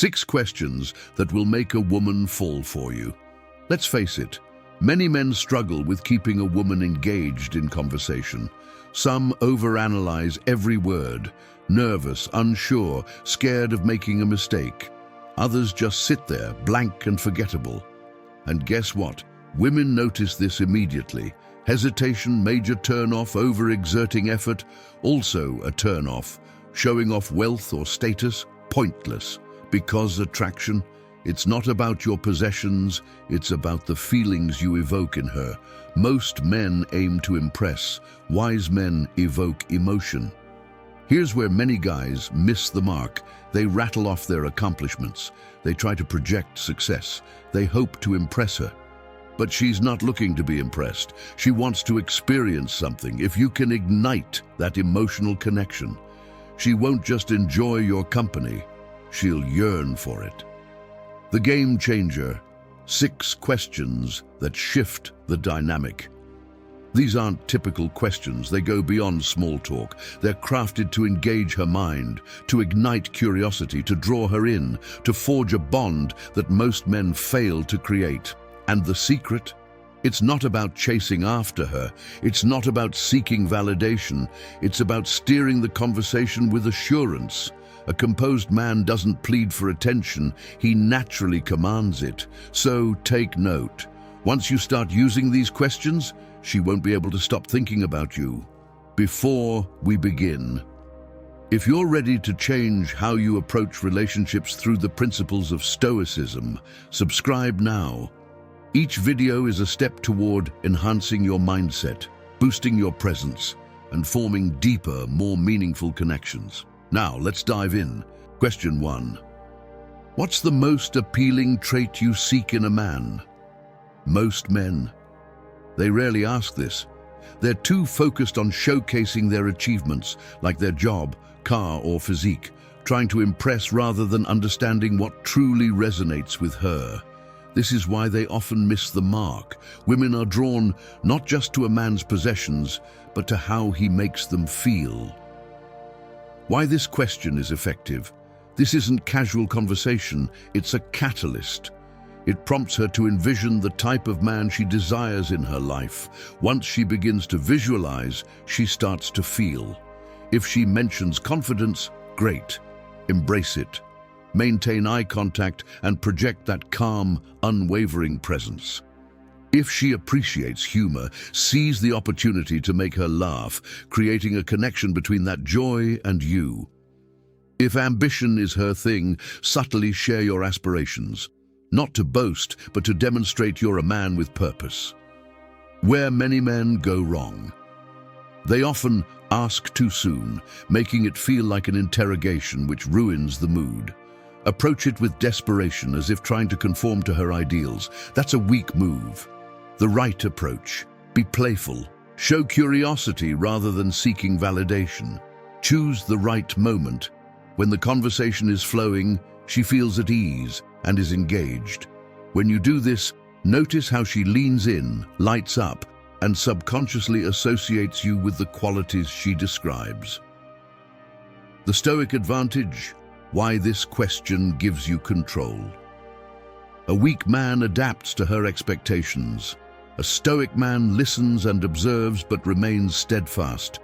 6 questions that will make a woman fall for you. Let's face it, many men struggle with keeping a woman engaged in conversation. Some overanalyze every word, nervous, unsure, scared of making a mistake. Others just sit there, blank and forgettable. And guess what? Women notice this immediately. Hesitation, major turn-off, overexerting effort, also a turn-off. Showing off wealth or status, pointless. Because attraction, it's not about your possessions, it's about the feelings you evoke in her. Most men aim to impress. Wise men evoke emotion. Here's where many guys miss the mark. They rattle off their accomplishments. They try to project success. They hope to impress her. But she's not looking to be impressed. She wants to experience something. If you can ignite that emotional connection, she won't just enjoy your company, she'll yearn for it. The game changer. 6 questions that shift the dynamic. These aren't typical questions. They go beyond small talk. They're crafted to engage her mind, to ignite curiosity, to draw her in, to forge a bond that most men fail to create. And the secret? It's not about chasing after her. It's not about seeking validation. It's about steering the conversation with assurance. A composed man doesn't plead for attention. He naturally commands it. So take note. Once you start using these questions, she won't be able to stop thinking about you. Before we begin, if you're ready to change how you approach relationships through the principles of Stoicism, subscribe now. Each video is a step toward enhancing your mindset, boosting your presence, and forming deeper, more meaningful connections. Now, let's dive in. Question 1. What's the most appealing trait you seek in a man? Most men, they rarely ask this. They're too focused on showcasing their achievements, like their job, car, or physique, trying to impress rather than understanding what truly resonates with her. This is why they often miss the mark. Women are drawn not just to a man's possessions, but to how he makes them feel. Why this question is effective? This isn't casual conversation, it's a catalyst. It prompts her to envision the type of man she desires in her life. Once she begins to visualize, she starts to feel. If she mentions confidence, great. Embrace it. Maintain eye contact and project that calm, unwavering presence. If she appreciates humor, seize the opportunity to make her laugh, creating a connection between that joy and you. If ambition is her thing, subtly share your aspirations. Not to boast, but to demonstrate you're a man with purpose. Where many men go wrong. They often ask too soon, making it feel like an interrogation which ruins the mood. Approach it with desperation, as if trying to conform to her ideals. That's a weak move. The right approach. Be playful. Show curiosity rather than seeking validation. Choose the right moment. When the conversation is flowing, she feels at ease and is engaged. When you do this, notice how she leans in, lights up, and subconsciously associates you with the qualities she describes. The Stoic advantage. Why this question gives you control. A weak man adapts to her expectations. A Stoic man listens and observes but remains steadfast.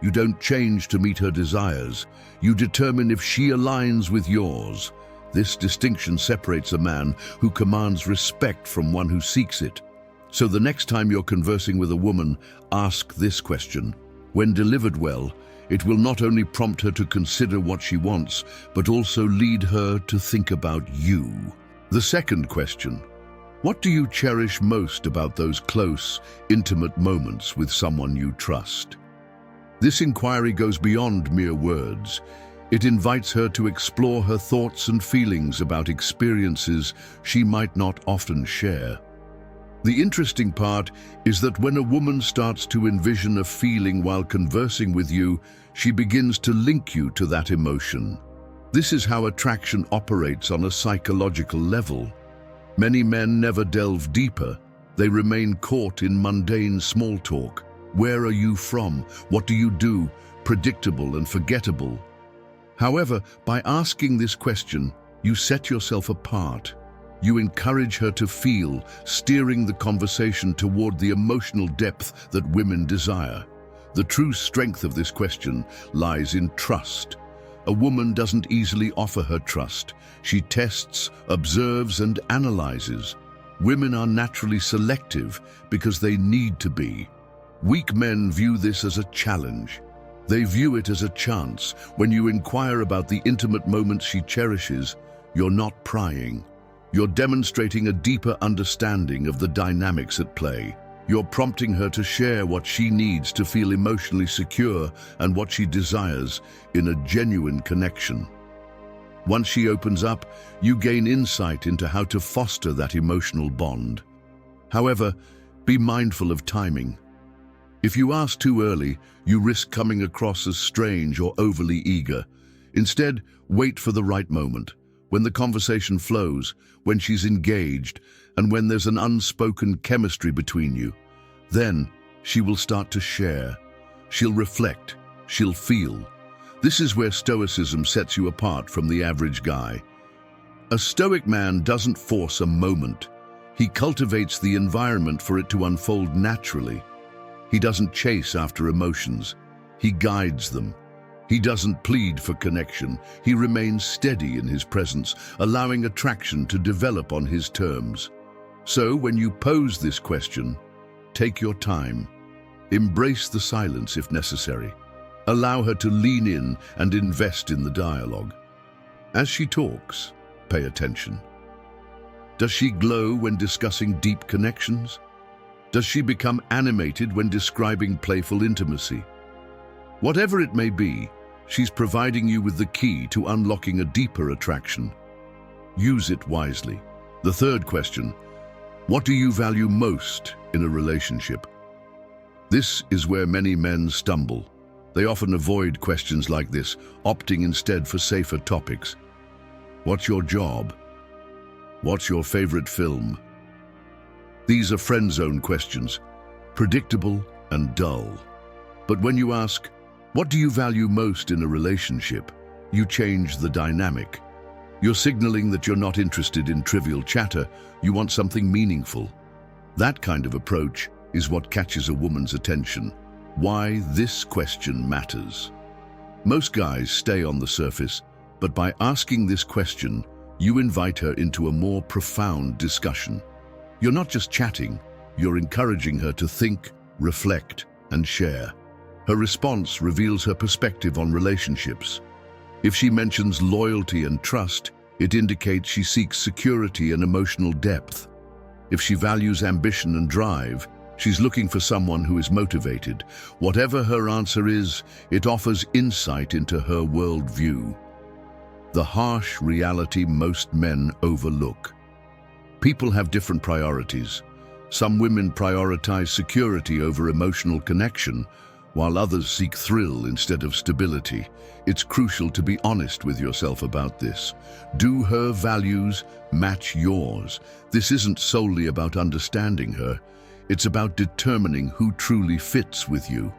You don't change to meet her desires. You determine if she aligns with yours. This distinction separates a man who commands respect from one who seeks it. So the next time you're conversing with a woman, ask this question. When delivered well, it will not only prompt her to consider what she wants, but also lead her to think about you. The second question. What do you cherish most about those close, intimate moments with someone you trust? This inquiry goes beyond mere words. It invites her to explore her thoughts and feelings about experiences she might not often share. The interesting part is that when a woman starts to envision a feeling while conversing with you, she begins to link you to that emotion. This is how attraction operates on a psychological level. Many men never delve deeper. They remain caught in mundane small talk. Where are you from? What do you do? Predictable and forgettable. However, by asking this question, You set yourself apart. You encourage her to feel, steering the conversation toward the emotional depth that women desire. The true strength of this question lies in trust. A woman doesn't easily offer her trust. She tests, observes, and analyzes. Women are naturally selective because they need to be. Weak men view this as a challenge. They view it as a chance. When you inquire about the intimate moments she cherishes, you're not prying. You're demonstrating a deeper understanding of the dynamics at play. You're prompting her to share what she needs to feel emotionally secure and what she desires in a genuine connection. Once she opens up, you gain insight into how to foster that emotional bond. However, be mindful of timing. If you ask too early, you risk coming across as strange or overly eager. Instead, wait for the right moment, when the conversation flows, when she's engaged, and when there's an unspoken chemistry between you. Then, she will start to share. She'll reflect. She'll feel. This is where Stoicism sets you apart from the average guy. A Stoic man doesn't force a moment. He cultivates the environment for it to unfold naturally. He doesn't chase after emotions. He guides them. He doesn't plead for connection. He remains steady in his presence, allowing attraction to develop on his terms. So, when you pose this question, take your time. Embrace the silence if necessary. Allow her to lean in and invest in the dialogue. As she talks, pay attention. Does she glow when discussing deep connections? Does she become animated when describing playful intimacy? Whatever it may be, she's providing you with the key to unlocking a deeper attraction. Use it wisely. The third question: what do you value most in a relationship? This is where many men stumble. They often avoid questions like this, opting instead for safer topics. What's your job? What's your favorite film? These are friend zone questions, predictable and dull. But when you ask, what do you value most in a relationship, you change the dynamic. You're signaling that you're not interested in trivial chatter, you want something meaningful. That kind of approach is what catches a woman's attention. Why this question matters. Most guys stay on the surface, but by asking this question, you invite her into a more profound discussion. You're not just chatting, you're encouraging her to think, reflect, and share. Her response reveals her perspective on relationships. If she mentions loyalty and trust, it indicates she seeks security and emotional depth. If she values ambition and drive, she's looking for someone who is motivated. Whatever her answer is, it offers insight into her worldview. The harsh reality most men overlook. People have different priorities. Some women prioritize security over emotional connection, while others seek thrill instead of stability. It's crucial to be honest with yourself about this. Do her values match yours? This isn't solely about understanding her. It's about determining who truly fits with you.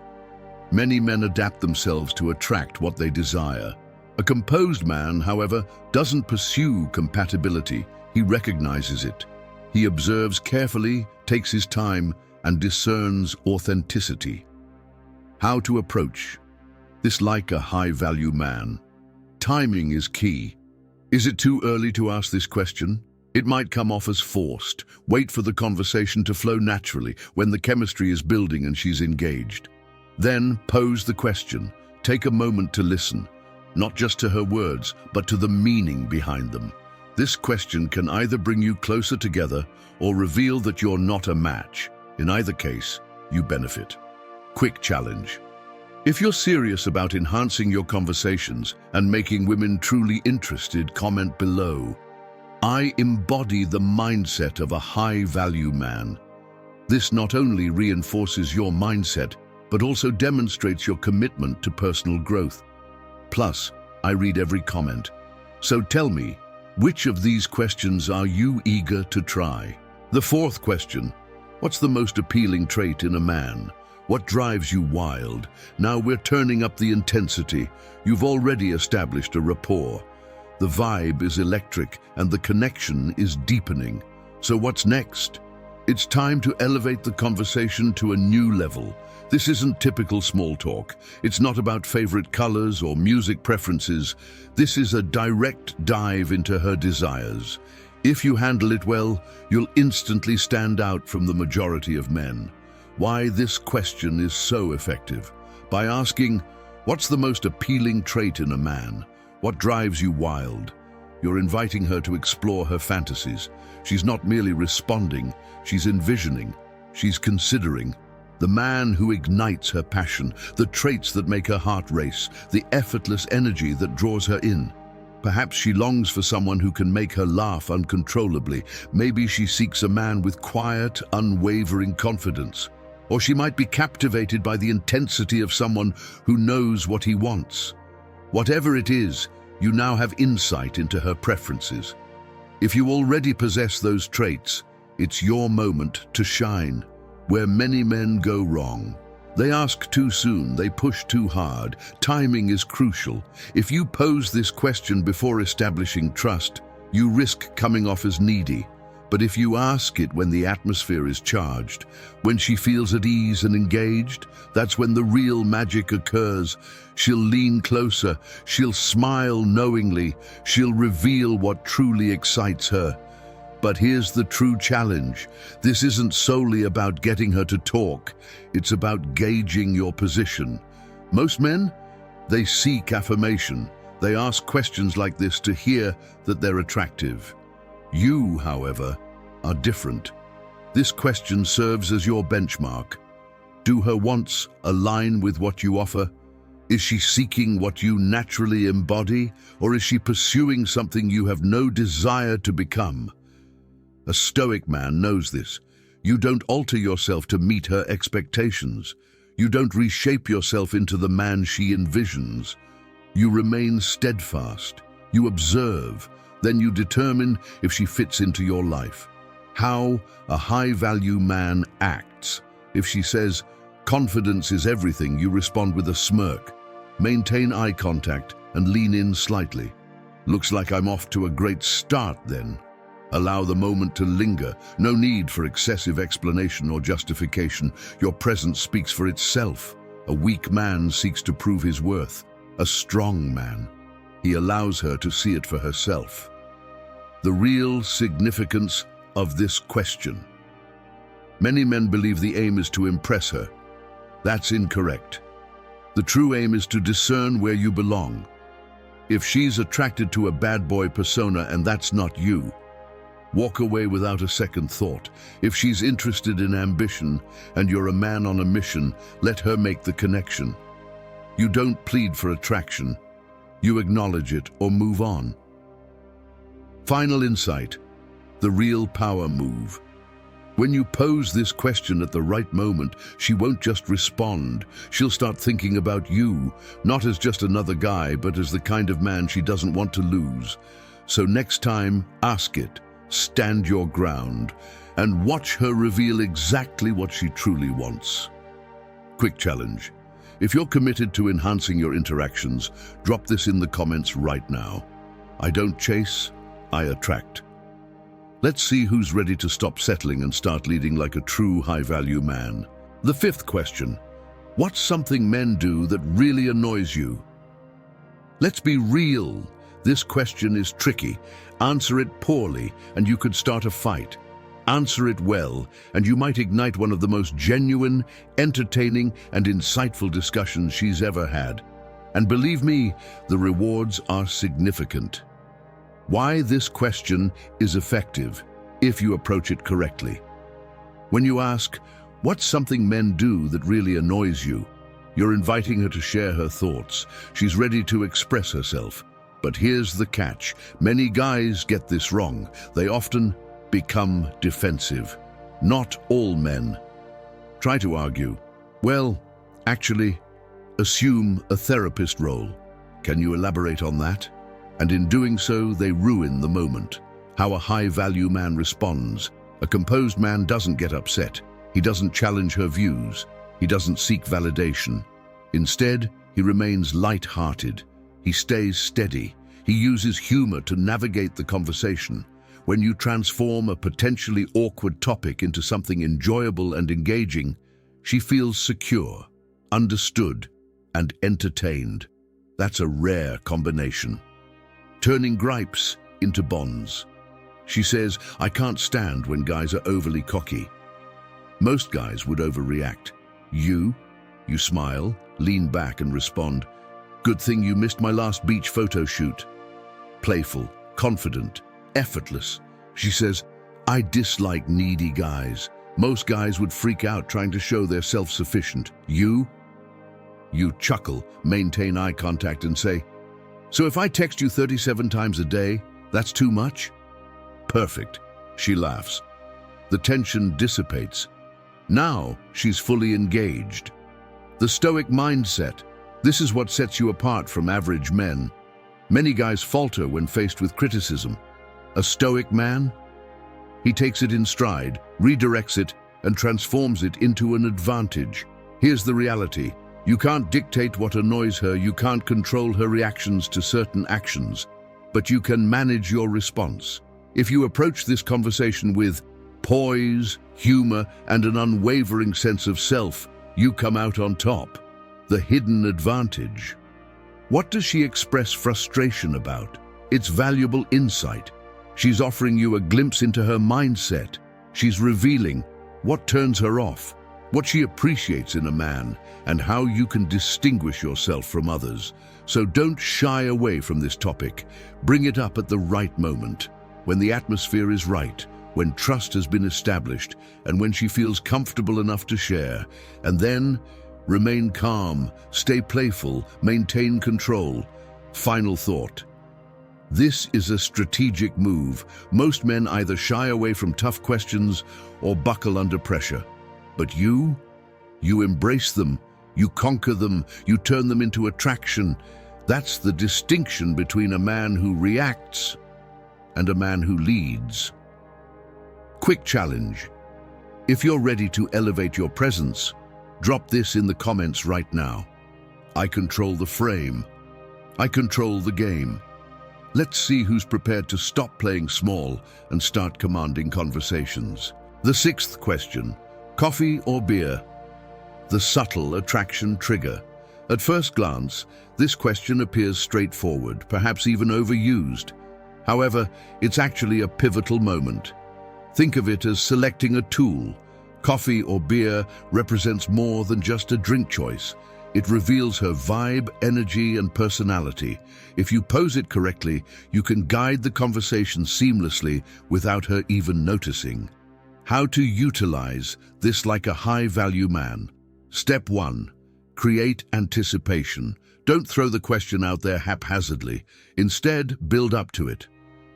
Many men adapt themselves to attract what they desire. A composed man, however, doesn't pursue compatibility. He recognizes it. He observes carefully, takes his time, and discerns authenticity. How to approach this like a high-value man? Timing is key. Is it too early to ask this question? It might come off as forced. Wait for the conversation to flow naturally when the chemistry is building and she's engaged. Then pose the question. Take a moment to listen, not just to her words, but to the meaning behind them. This question can either bring you closer together or reveal that you're not a match. In either case, you benefit. Quick challenge. If you're serious about enhancing your conversations and making women truly interested, comment below. I embody the mindset of a high-value man. This not only reinforces your mindset, but also demonstrates your commitment to personal growth. Plus, I read every comment. So tell me, which of these questions are you eager to try? The fourth question: what's the most appealing trait in a man? What drives you wild? Now we're turning up the intensity. You've already established a rapport. The vibe is electric and the connection is deepening. So what's next? It's time to elevate the conversation to a new level. This isn't typical small talk. It's not about favorite colors or music preferences. This is a direct dive into her desires. If you handle it well, you'll instantly stand out from the majority of men. Why this question is so effective? By asking, what's the most appealing trait in a man? What drives you wild? You're inviting her to explore her fantasies. She's not merely responding, she's envisioning, she's considering. The man who ignites her passion, the traits that make her heart race, the effortless energy that draws her in. Perhaps she longs for someone who can make her laugh uncontrollably. Maybe she seeks a man with quiet, unwavering confidence. Or she might be captivated by the intensity of someone who knows what he wants. Whatever it is, you now have insight into her preferences. If you already possess those traits, it's your moment to shine. Where many men go wrong. They ask too soon, they push too hard. Timing is crucial. If you pose this question before establishing trust, you risk coming off as needy. But if you ask it when the atmosphere is charged, when she feels at ease and engaged, that's when the real magic occurs. She'll lean closer, she'll smile knowingly, she'll reveal what truly excites her. But here's the true challenge. This isn't solely about getting her to talk. It's about gauging your position. Most men, they seek affirmation. They ask questions like this to hear that they're attractive. You, however, are different. This question serves as your benchmark. Do her wants align with what you offer? Is she seeking what you naturally embody, or is she pursuing something you have no desire to become? A stoic man knows this. You don't alter yourself to meet her expectations. You don't reshape yourself into the man she envisions. You remain steadfast. You observe. Then you determine if she fits into your life. How a high-value man acts. If she says, "Confidence is everything," you respond with a smirk. Maintain eye contact and lean in slightly. "Looks like I'm off to a great start then." Allow the moment to linger. No need for excessive explanation or justification. Your presence speaks for itself. A weak man seeks to prove his worth. A strong man, he allows her to see it for herself. The real significance of this question. Many men believe the aim is to impress her. That's incorrect. The true aim is to discern where you belong. If she's attracted to a bad boy persona and that's not you, walk away without a second thought. If she's interested in ambition and you're a man on a mission, let her make the connection. You don't plead for attraction. You acknowledge it or move on. Final insight, the real power move. When you pose this question at the right moment, she won't just respond. She'll start thinking about you, not as just another guy, but as the kind of man she doesn't want to lose. So next time, ask it. Stand your ground, and watch her reveal exactly what she truly wants. Quick challenge. If you're committed to enhancing your interactions, drop this in the comments right now. I don't chase, I attract. Let's see who's ready to stop settling and start leading like a true high-value man. The fifth question. What's something men do that really annoys you? Let's be real. This question is tricky. Answer it poorly, and you could start a fight. Answer it well, and you might ignite one of the most genuine, entertaining, and insightful discussions she's ever had. And believe me, the rewards are significant. Why this question is effective, if you approach it correctly. When you ask, what's something men do that really annoys you? You're inviting her to share her thoughts. She's ready to express herself. But here's the catch. Many guys get this wrong. They often become defensive. Not all men. Try to argue. Well, actually, assume a therapist role. Can you elaborate on that? And in doing so, they ruin the moment. How a high-value man responds. A composed man doesn't get upset. He doesn't challenge her views. He doesn't seek validation. Instead, he remains light-hearted. He stays steady. He uses humor to navigate the conversation. When you transform a potentially awkward topic into something enjoyable and engaging, she feels secure, understood, and entertained. That's a rare combination. Turning gripes into bonds. She says, "I can't stand when guys are overly cocky." Most guys would overreact. You smile, lean back and respond, "Good thing you missed my last beach photo shoot." Playful, confident, effortless. She says, "I dislike needy guys." Most guys would freak out trying to show they're self-sufficient. You chuckle, maintain eye contact and say, "So if I text you 37 times a day, that's too much?" Perfect. She laughs. The tension dissipates. Now she's fully engaged. The Stoic mindset. This is what sets you apart from average men. Many guys falter when faced with criticism. A Stoic man? He takes it in stride, redirects it, and transforms it into an advantage. Here's the reality. You can't dictate what annoys her, you can't control her reactions to certain actions, but you can manage your response. If you approach this conversation with poise, humor, and an unwavering sense of self, you come out on top. The hidden advantage. What does she express frustration about? It's valuable insight. She's offering you a glimpse into her mindset. She's revealing what turns her off, what she appreciates in a man, and how you can distinguish yourself from others. So don't shy away from this topic. Bring it up at the right moment, when the atmosphere is right, when trust has been established, and when she feels comfortable enough to share. And then, remain calm, stay playful, maintain control. Final thought. This is a strategic move. Most men either shy away from tough questions or buckle under pressure. But you embrace them, you conquer them, you turn them into attraction. That's the distinction between a man who reacts and a man who leads. Quick challenge. If you're ready to elevate your presence, drop this in the comments right now. I control the frame. I control the game. Let's see who's prepared to stop playing small and start commanding conversations. The sixth question, coffee or beer? The subtle attraction trigger. At first glance, this question appears straightforward, perhaps even overused. However, it's actually a pivotal moment. Think of it as selecting a tool. Coffee or beer represents more than just a drink choice. It reveals her vibe, energy, and personality. If you pose it correctly, you can guide the conversation seamlessly without her even noticing. How to utilize this like a high-value man. Step 1. Create anticipation. Don't throw the question out there haphazardly. Instead, build up to it.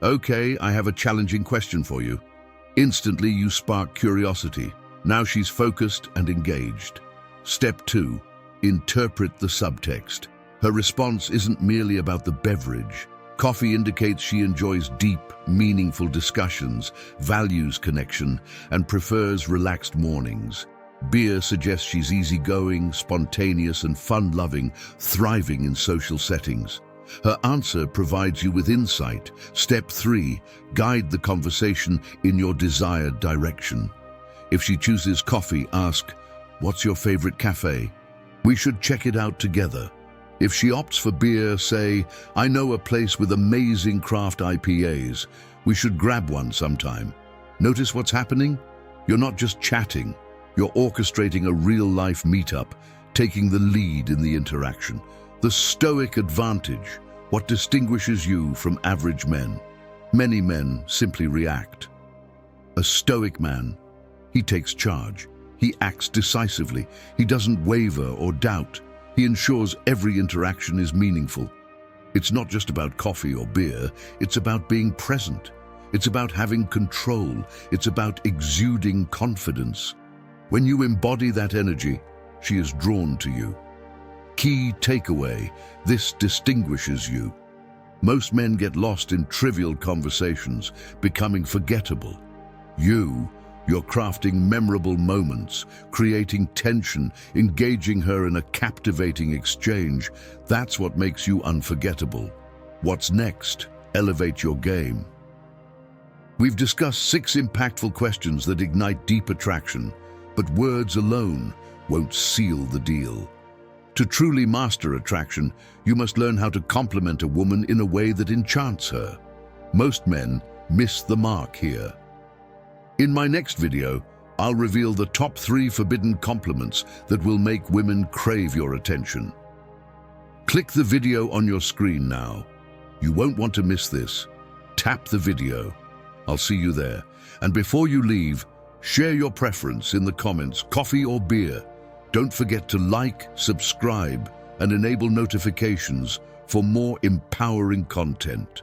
Okay, I have a challenging question for you. Instantly, you spark curiosity. Now she's focused and engaged. Step 2. Interpret the subtext. Her response isn't merely about the beverage. Coffee indicates she enjoys deep, meaningful discussions, values connection, and prefers relaxed mornings. Beer suggests she's easygoing, spontaneous, and fun-loving, thriving in social settings. Her answer provides you with insight. Step 3. Guide the conversation in your desired direction. If she chooses coffee, ask, "What's your favorite cafe? We should check it out together." If she opts for beer, say, "I know a place with amazing craft IPAs. We should grab one sometime." Notice what's happening? You're not just chatting. You're orchestrating a real-life meetup, taking the lead in the interaction. The Stoic advantage, what distinguishes you from average men. Many men simply react. A Stoic man, he takes charge. He acts decisively. He doesn't waver or doubt. He ensures every interaction is meaningful. It's not just about coffee or beer. It's about being present. It's about having control. It's about exuding confidence. When you embody that energy, she is drawn to you. Key takeaway, this distinguishes you. Most men get lost in trivial conversations, becoming forgettable. You're crafting memorable moments, creating tension, engaging her in a captivating exchange. That's what makes you unforgettable. What's next? Elevate your game. We've discussed 6 impactful questions that ignite deep attraction, but words alone won't seal the deal. To truly master attraction, you must learn how to compliment a woman in a way that enchants her. Most men miss the mark here. In my next video, I'll reveal the top 3 forbidden compliments that will make women crave your attention. Click the video on your screen now. You won't want to miss this. Tap the video. I'll see you there. And before you leave, share your preference in the comments, coffee or beer. Don't forget to like, subscribe, and enable notifications for more empowering content.